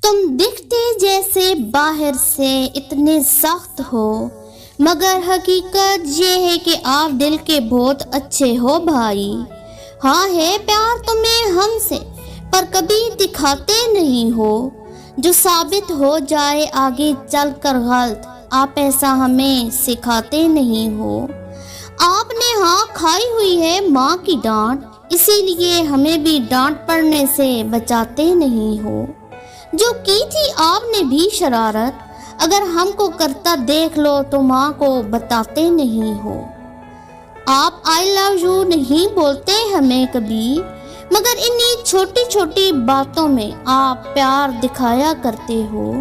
تم دکھتے جیسے باہر سے اتنے سخت ہو، مگر حقیقت یہ ہے کہ آپ دل کے بہت اچھے ہو بھائی۔ ہاں ہے پیار تمہیں ہم سے، پر کبھی دکھاتے نہیں ہو، جو ثابت ہو جائے آگے چل کر غلط، آپ ایسا ہمیں سکھاتے نہیں ہو۔ آپ نے ہاں کھائی ہوئی ہے ماں کی ڈانٹ، اسی لیے ہمیں بھی ڈانٹ پڑنے سے بچاتے نہیں ہو۔ جو کی تھی آپ نے بھی شرارت، اگر ہم کو کرتا دیکھ لو تو ماں کو بتاتے نہیں ہو۔ آپ آئی لو یو نہیں بولتے ہمیں کبھی، مگر انہی چھوٹی چھوٹی باتوں میں آپ پیار دکھایا کرتے ہو۔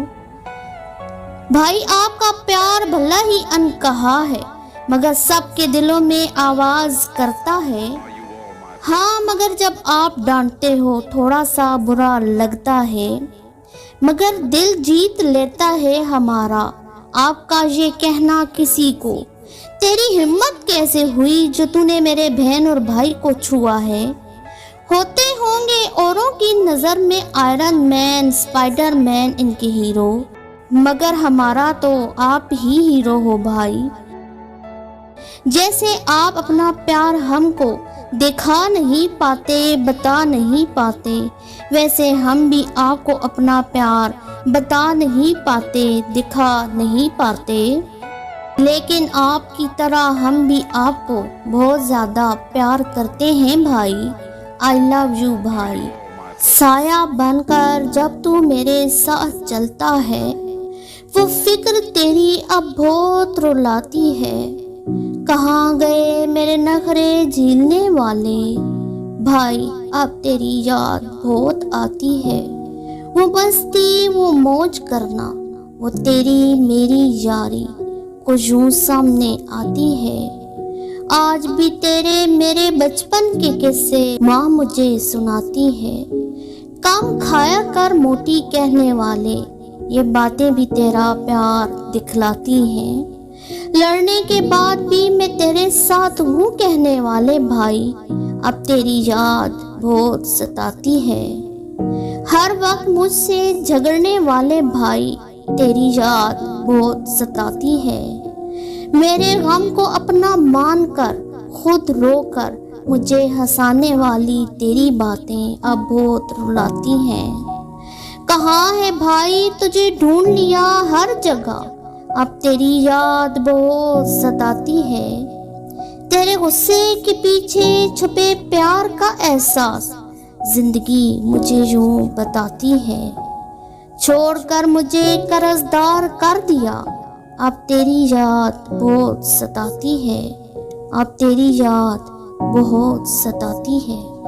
بھائی آپ کا پیار بھلا ہی انکہا ہے، مگر سب کے دلوں میں آواز کرتا ہے۔ ہاں مگر جب آپ ڈانٹتے ہو تھوڑا سا برا لگتا ہے، مگر دل جیت لیتا ہے ہمارا آپ کا یہ کہنا کسی کو۔ تیری ہمت کیسے ہوئی جو تو نے میرے بہن اور بھائی کو چھوا ہے؟ ہوتے ہوں گے اوروں کی نظر میں آئرن مین، اسپائڈر مین ان کے ہیرو، مگر ہمارا تو آپ ہی ہیرو ہو بھائی۔ جیسے آپ اپنا پیار ہم کو دکھا نہیں پاتے، بتا نہیں پاتے، ویسے ہم بھی آپ کو اپنا پیار بتا نہیں پاتے، دکھا نہیں پاتے۔ لیکن آپ کی طرح ہم بھی آپ کو بہت زیادہ پیار کرتے ہیں بھائی۔ آئی لو یو بھائی۔ سایہ بن کر جب تو میرے ساتھ چلتا ہے، وہ فکر تیری اب بہت رلاتی ہے۔ کہاں گئے میرے نخرے جھیلنے والے؟ بھائی اب تیری یاد بہت آتی ہے، وہ مستی وہ موج کرنا، وہ تیری میری یاری کو یوں سامنے آتی ہے۔ آج بھی تیرے میرے بچپن کے قصے ماں مجھے سناتی ہے۔ کم کھایا کر موٹی کہنے والے، یہ باتیں بھی تیرا پیار دکھلاتی ہیں۔ لڑنے کے بعد بھی میں تیرے ساتھ ہوں کہنے والے بھائی، اب تیری یاد بہت ستاتی ہے۔ ہر وقت مجھ سے جھگڑنے والے بھائی، تیری یاد بہت ستاتی ہے۔ میرے غم کو اپنا مان کر خود رو کر مجھے ہنسانے والی تیری باتیں اب بہت رلاتی ہیں۔ کہاں ہے بھائی تجھے ڈھونڈ لیا ہر جگہ، اب تیری یاد بہت ستاتی ہے۔ تیرے غصے کے پیچھے چھپے پیار کا احساس زندگی مجھے یوں بتاتی ہے۔ چھوڑ کر مجھے قرضدار کر دیا، اب تیری یاد بہت ستاتی ہے، اب تیری یاد بہت ستاتی ہے۔